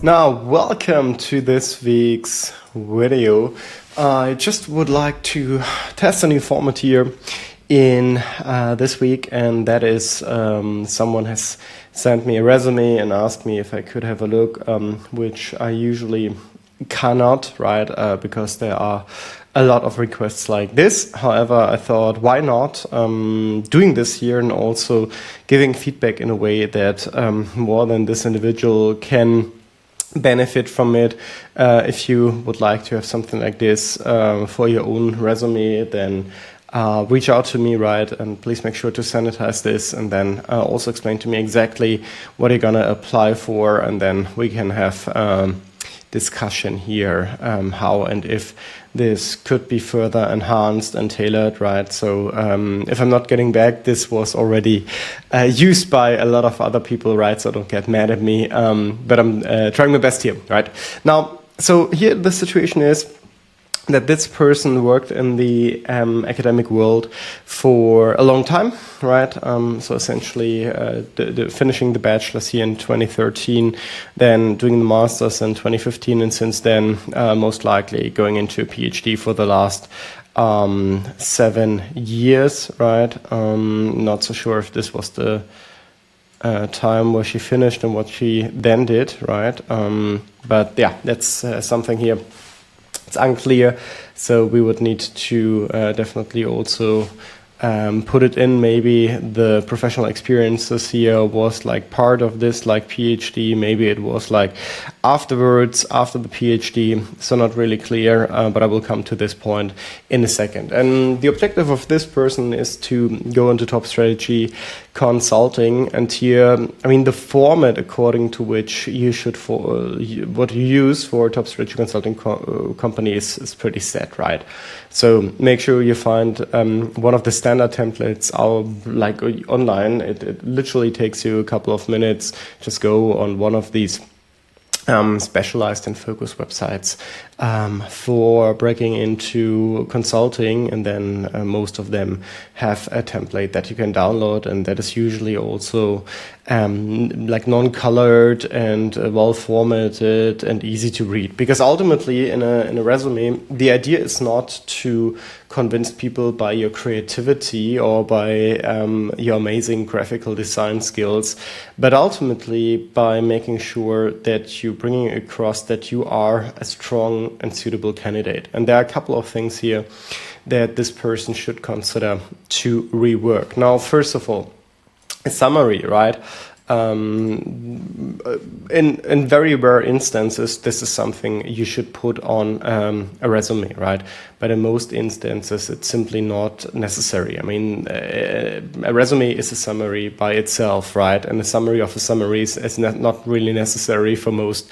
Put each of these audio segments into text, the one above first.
Now, welcome to this week's video. I just would like to test a new format here in this week, and that is someone has sent me a resume and asked me if I could have a look, which I usually cannot, right, because there are a lot of requests like this. However, I thought, why not doing this here and also giving feedback in a way that more than this individual can benefit from it. If you would like to have something like this for your own resume, then reach out to me, right? And please make sure to sanitize this, and then also explain to me exactly what you're gonna apply for, and then we can have discussion here, how and if this could be further enhanced and tailored, right? So if I'm not getting back, this was already used by a lot of other people, right? So don't get mad at me, but I'm trying my best here, right? Now, so here the situation is that this person worked in the academic world for a long time, right? So essentially finishing the bachelor's here in 2013, then doing the master's in 2015, and since then most likely going into a PhD for the last 7 years, right? Not so sure if this was the time where she finished and what she then did, right? But yeah, that's something here. It's unclear, so we would need to definitely also put it in. Maybe the professional experiences here was like part of this, like PhD. Maybe it was like afterwards, after the PhD. So not really clear, but I will come to this point in a second. And the objective of this person is to go into top strategy consulting. And here, I mean, the format according to which you should what you use for top strategy consulting company is pretty set, right? So make sure you find one of the standard templates like online. It literally takes you a couple of minutes. Just go on one of these specialized and focused websites for breaking into consulting, and then most of them have a template that you can download, and that is usually also like non-colored and well formatted and easy to read. Because ultimately in a resume, the idea is not to convince people by your creativity or by your amazing graphical design skills, but ultimately by making sure that you're bringing across that you are a strong and suitable candidate. And there are a couple of things here that this person should consider to rework. Now, first of all, a summary, right? In very rare instances, this is something you should put on a resume, right? But in most instances, it's simply not necessary. I mean, a resume is a summary by itself, right? And a summary of a summary is not really necessary for most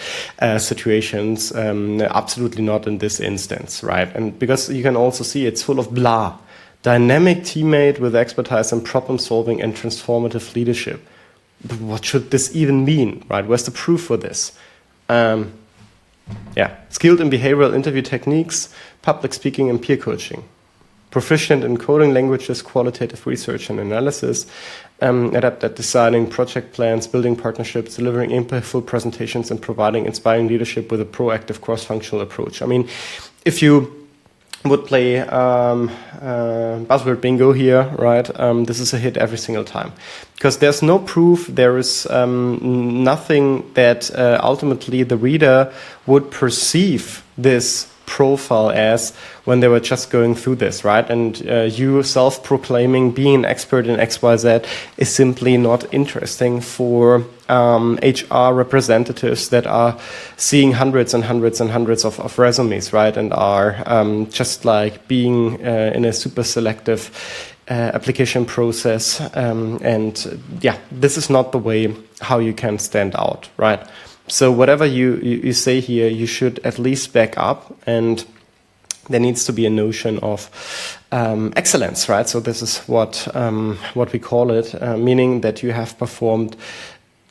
situations. Absolutely not in this instance, right? And because you can also see it's full of blah. Dynamic teammate with expertise in problem solving and transformative leadership. But what should this even mean, right? Where's the proof for this? Skilled in behavioral interview techniques, public speaking and peer coaching. Proficient in coding languages, qualitative research and analysis, adept at designing project plans, building partnerships, delivering impactful presentations, and providing inspiring leadership with a proactive cross-functional approach. I mean, if you would play buzzword bingo here, right? This is a hit every single time, because there's no proof. There is nothing that ultimately the reader would perceive this profile as when they were just going through this, right? And you self-proclaiming being an expert in XYZ is simply not interesting for HR representatives that are seeing hundreds and hundreds and hundreds of resumes, right? And are just like being in a super selective application process. This is not the way how you can stand out, right? So whatever you say here, you should at least back up, and there needs to be a notion of excellence, right? So this is what we call it, meaning that you have performed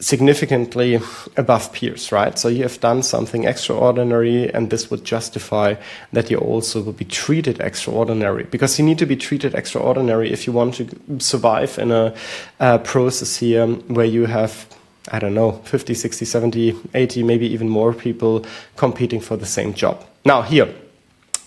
significantly above peers, right? So you have done something extraordinary, and this would justify that you also will be treated extraordinary, because you need to be treated extraordinary if you want to survive in a process here where you have I don't know, 50, 60, 70, 80, maybe even more people competing for the same job. Now here,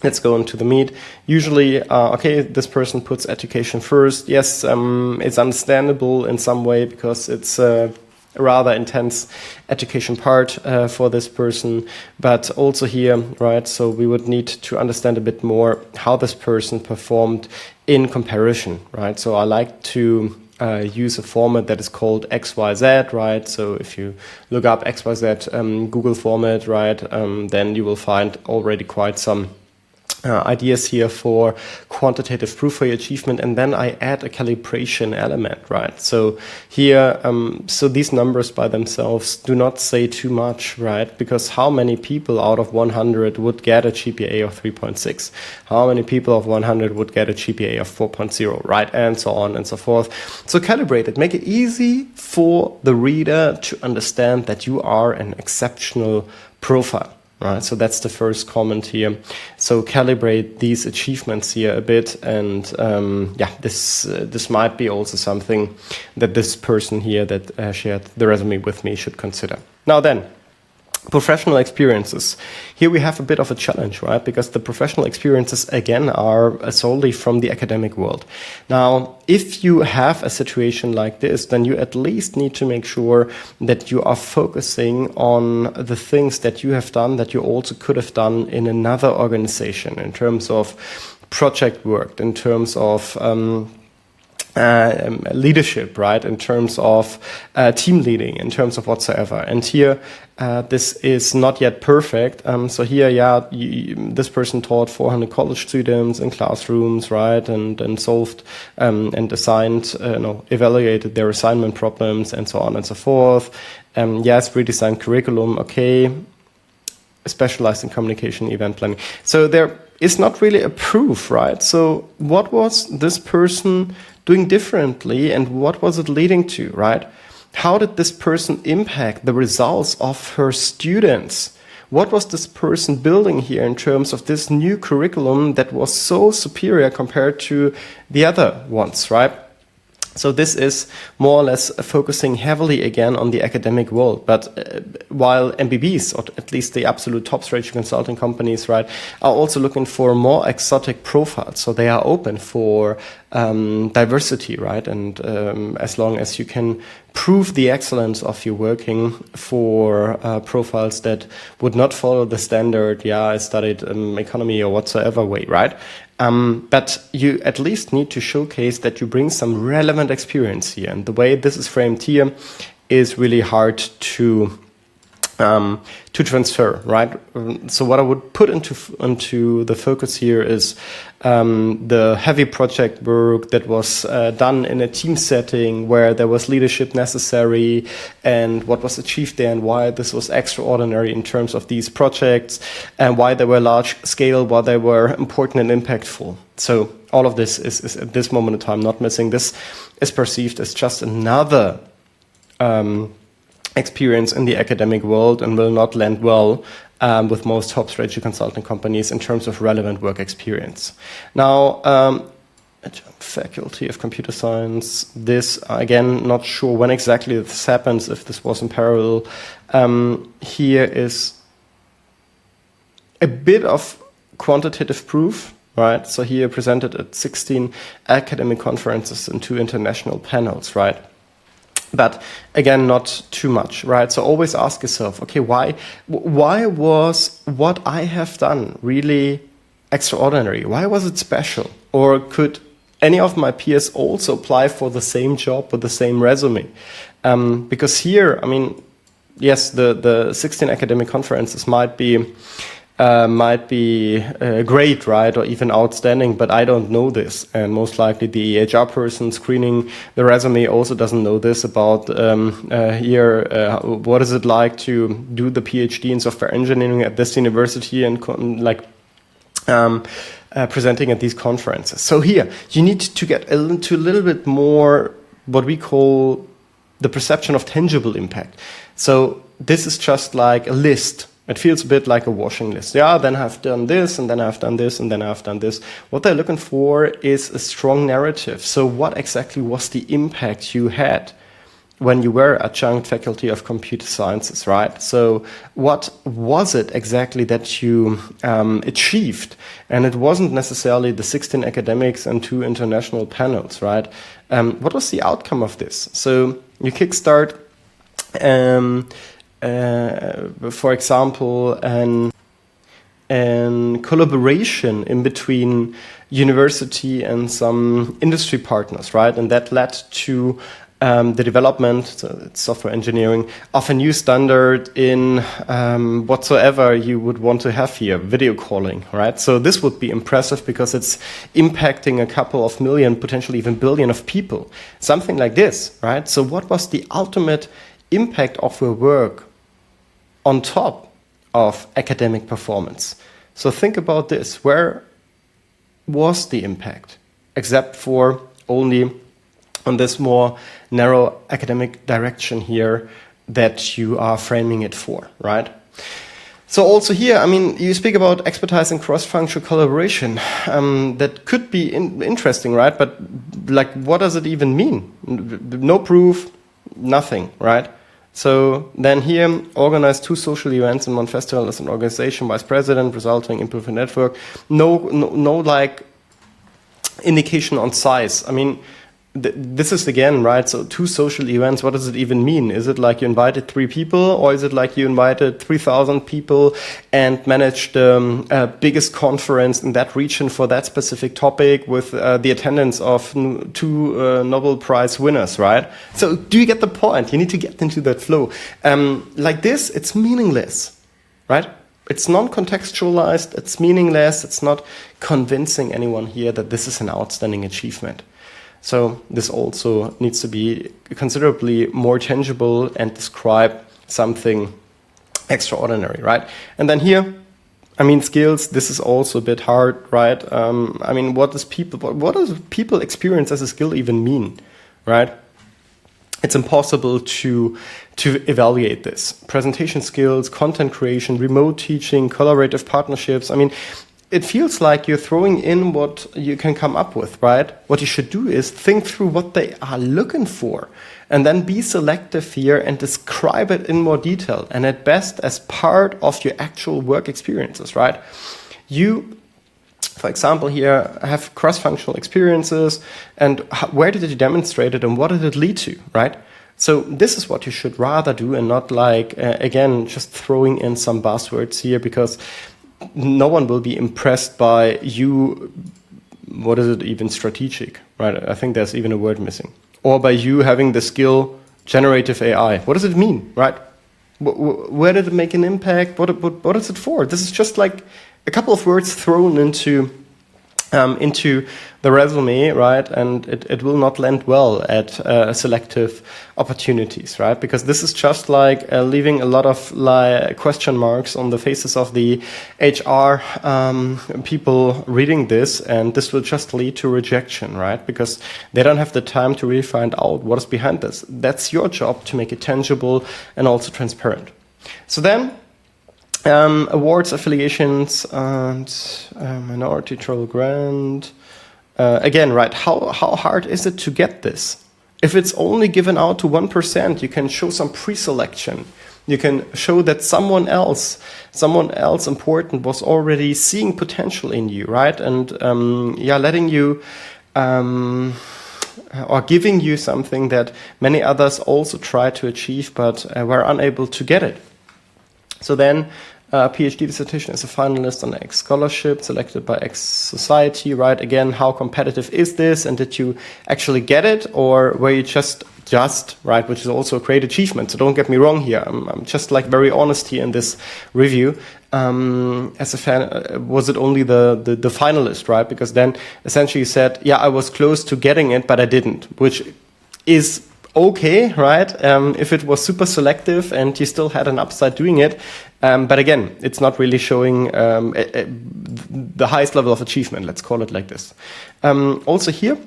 let's go into the meat. Usually, okay, this person puts education first. Yes, it's understandable in some way because it's a rather intense education part for this person. But also here, right, so we would need to understand a bit more how this person performed in comparison, right? So I like to use a format that is called XYZ, right? So if you look up XYZ Google format, right, then you will find already quite some ideas here for quantitative proof for your achievement, and then I add a calibration element, right? So here, so these numbers by themselves do not say too much, right? Because how many people out of 100 would get a GPA of 3.6? How many people of 100 would get a GPA of 4.0, right? And so on and so forth. So calibrate it, make it easy for the reader to understand that you are an exceptional profile. Right, so that's the first comment here. So calibrate these achievements here a bit, and yeah, this might be also something that this person here that shared the resume with me should consider. Now then, professional experiences. Here we have a bit of a challenge, right? Because the professional experiences, again, are solely from the academic world. Now, if you have a situation like this, then you at least need to make sure that you are focusing on the things that you have done that you also could have done in another organization in terms of project work, in terms of leadership, right, in terms of team leading, in terms of whatsoever. And here, this is not yet perfect. So here, yeah, this person taught 400 college students in classrooms, right, and solved and assigned, evaluated their assignment problems and so on and so forth. Yes, redesigned curriculum, okay, specialized in communication, event planning. So there is not really a proof, right? So what was this person doing differently, and what was it leading to, right? How did this person impact the results of her students? What was this person building here in terms of this new curriculum that was so superior compared to the other ones, right? So this is more or less focusing heavily again on the academic world. But while MBBs, or at least the absolute top strategy consulting companies, right, are also looking for more exotic profiles. So they are open for diversity, right? And as long as you can prove the excellence of your working for profiles that would not follow the standard, yeah, I studied economy or whatsoever way, right? But you at least need to showcase that you bring some relevant experience here. And the way this is framed here is really hard to transfer, right? So what I would put into the focus here is the heavy project work that was done in a team setting where there was leadership necessary, and what was achieved there, and why this was extraordinary in terms of these projects, and why they were large scale, why they were important and impactful. So all of this is at this moment in time not missing. This is perceived as just another experience in the academic world and will not land well with most top strategy consulting companies in terms of relevant work experience. Now, Faculty of Computer Science, this, again, not sure when exactly this happens, if this was in parallel. Here is a bit of quantitative proof, right? So here presented at 16 academic conferences and 2 international panels, right? But again, not too much, right? So always ask yourself, okay, why was what I have done really extraordinary? Why was it special? Or could any of my peers also apply for the same job with the same resume? Because here, I mean, yes, the 16 academic conferences might be great, right, or even outstanding, but I don't know this, and most likely the HR person screening the resume also doesn't know this about what is it like to do the PhD in software engineering at this university and presenting at these conferences. So here you need to get into a little bit more what we call the perception of tangible impact. So this is just like a list. It feels a bit like a washing list. Yeah, then I've done this, and then I've done this, and then I've done this. What they're looking for is a strong narrative. So what exactly was the impact you had when you were adjunct faculty of computer sciences, right? So what was it exactly that you achieved? And it wasn't necessarily the 16 academics and 2 international panels, right? What was the outcome of this? So you kickstart, for example, an collaboration in between university and some industry partners, right? And that led to the development, so it's software engineering, of a new standard in whatsoever you would want to have here, video calling, right? So this would be impressive because it's impacting a couple of million, potentially even billion of people. Something like this, right? So what was the ultimate impact of your work on top of academic performance? So think about this. Where was the impact? Except for only on this more narrow academic direction here that you are framing it for, right? So also here, I mean, you speak about expertise and cross-functional collaboration. That could be interesting, right? But like, what does it even mean? No proof, nothing, right? So then here, organize 2 social events in one festival as an organization vice president, resulting in improved network. No, like indication on size. I mean, this is again, right? So 2 social events, what does it even mean? Is it like you invited 3 people, or is it like you invited 3,000 people and managed the biggest conference in that region for that specific topic with the attendance of 2 Nobel Prize winners, right? So do you get the point? You need to get into that flow. Like this, it's meaningless, right? It's non-contextualized, it's meaningless, it's not convincing anyone here that this is an outstanding achievement. So this also needs to be considerably more tangible and describe something extraordinary, right? And then here, I mean, skills, this is also a bit hard, right? I mean, what does people experience as a skill even mean, right? It's impossible to evaluate this. Presentation skills, content creation, remote teaching, collaborative partnerships. I mean, it feels like you're throwing in what you can come up with, right? What you should do is think through what they are looking for and then be selective here and describe it in more detail, and at best as part of your actual work experiences, right? You, for example, here have cross-functional experiences, and where did you demonstrate it and what did it lead to, right? So this is what you should rather do, and not like, again, just throwing in some buzzwords here, because no one will be impressed by you, what is it even, strategic, right? I think there's even a word missing. Or by you having the skill generative AI. What does it mean, right? Where did it make an impact? What is it for? This is just like a couple of words thrown into the resume, right? And it will not land well at selective opportunities, right? Because this is just like leaving a lot of question marks on the faces of the HR people reading this, and this will just lead to rejection, right? Because they don't have the time to really find out what is behind this. That's your job to make it tangible and also transparent. So then, awards, affiliations, and minority travel grant. Again, right, how hard is it to get this? If it's only given out to 1%, you can show some pre-selection. You can show that someone else important was already seeing potential in you, right? And letting you or giving you something that many others also tried to achieve but were unable to get it. So then, PhD dissertation as a finalist on X scholarship selected by X society, right? Again, how competitive is this, and did you actually get it, or were you just right? Which is also a great achievement. So don't get me wrong here. I'm just like very honest here in this review. As a fan, was it only the finalist, right? Because then essentially you said, yeah, I was close to getting it, but I didn't, which is okay, right? If it was super selective and you still had an upside doing it. But again, it's not really showing the highest level of achievement, let's call it like this. Also here,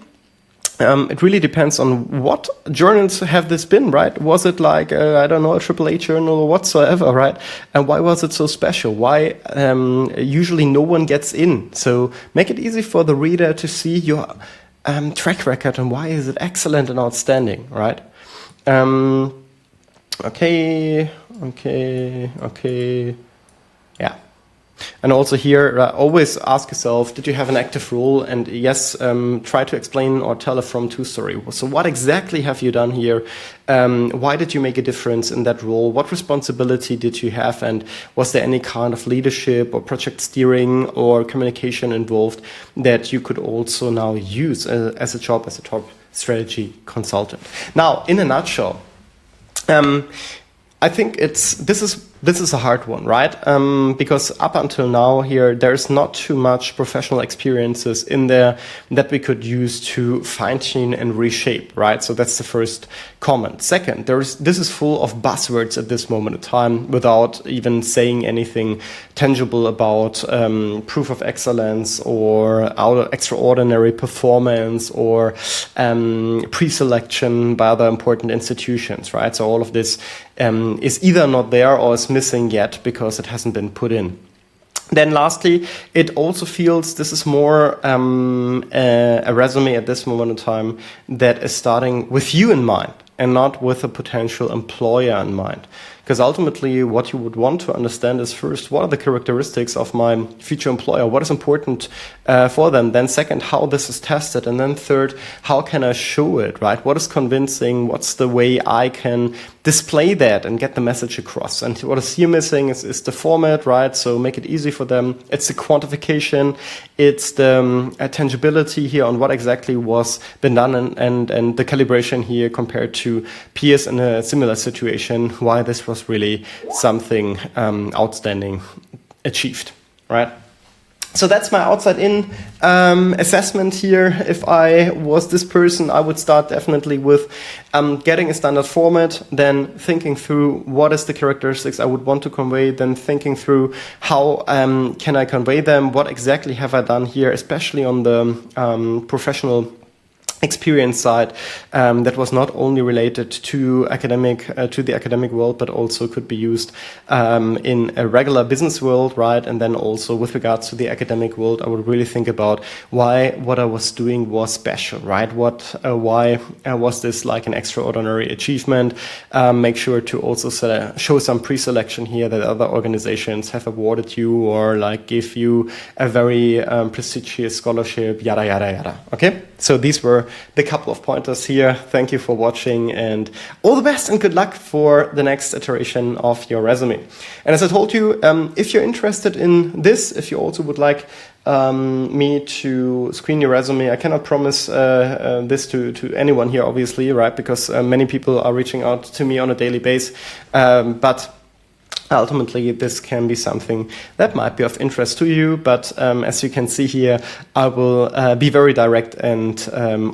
it really depends on what journals have this been, right? Was it like, I don't know, a AAA journal or whatsoever, right? And why was it so special? Why usually no one gets in? So make it easy for the reader to see your track record and why is it excellent and outstanding, right? Okay. Yeah. And also here, always ask yourself, did you have an active role? And yes, try to explain or tell a from-to story. So what exactly have you done here? Why did you make a difference in that role? What responsibility did you have? And was there any kind of leadership or project steering or communication involved that you could also now use as a job as a top strategy consultant? Now, in a nutshell, I think this is a hard one, right? Because up until now here, there's not too much professional experiences in there that we could use to fine-tune and reshape, right? So that's the first comment. Second, this is full of buzzwords at this moment in time without even saying anything tangible about proof of excellence or extraordinary performance or pre-selection by other important institutions, right? So all of this is either not there or is missing yet because it hasn't been put in. Then lastly, it also feels this is more a resume at this moment in time that is starting with you in mind and not with a potential employer in mind. Because ultimately what you would want to understand is first, what are the characteristics of my future employer? What is important for them? Then second, how this is tested. And then third, how can I show it, right? What is convincing? What's the way I can display that and get the message across? And what is here missing is the format, right? So make it easy for them. It's the quantification. It's the tangibility here on what exactly was been done and the calibration here compared to peers in a similar situation, why this was really something outstanding achieved, right? So that's my outside-in assessment here. If I was this person, I would start definitely with getting a standard format, then thinking through what is the characteristics I would want to convey, then thinking through how can I convey them, what exactly have I done here, especially on the professional experience side that was not only related to the academic world, but also could be used in a regular business world, right? And then also with regards to the academic world, I would really think about why what I was doing was special, right? Why was this like an extraordinary achievement? Make sure to also show some pre-selection here that other organizations have awarded you or like give you a very prestigious scholarship, yada, yada, yada. Okay? So these were the couple of pointers here. Thank you for watching and all the best and good luck for the next iteration of your resume. And as I told you, if you're interested in this, if you also would like me to screen your resume, I cannot promise this to anyone here, obviously, right? Because many people are reaching out to me on a daily basis. But ultimately, this can be something that might be of interest to you, but as you can see here, I will be very direct and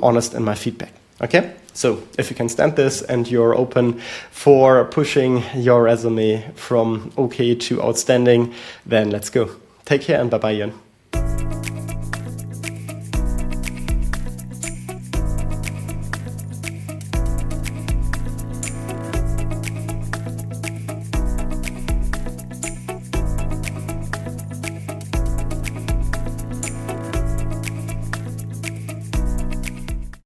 honest in my feedback, okay? So if you can stand this and you're open for pushing your resume from okay to outstanding, then let's go. Take care and bye-bye, Jan.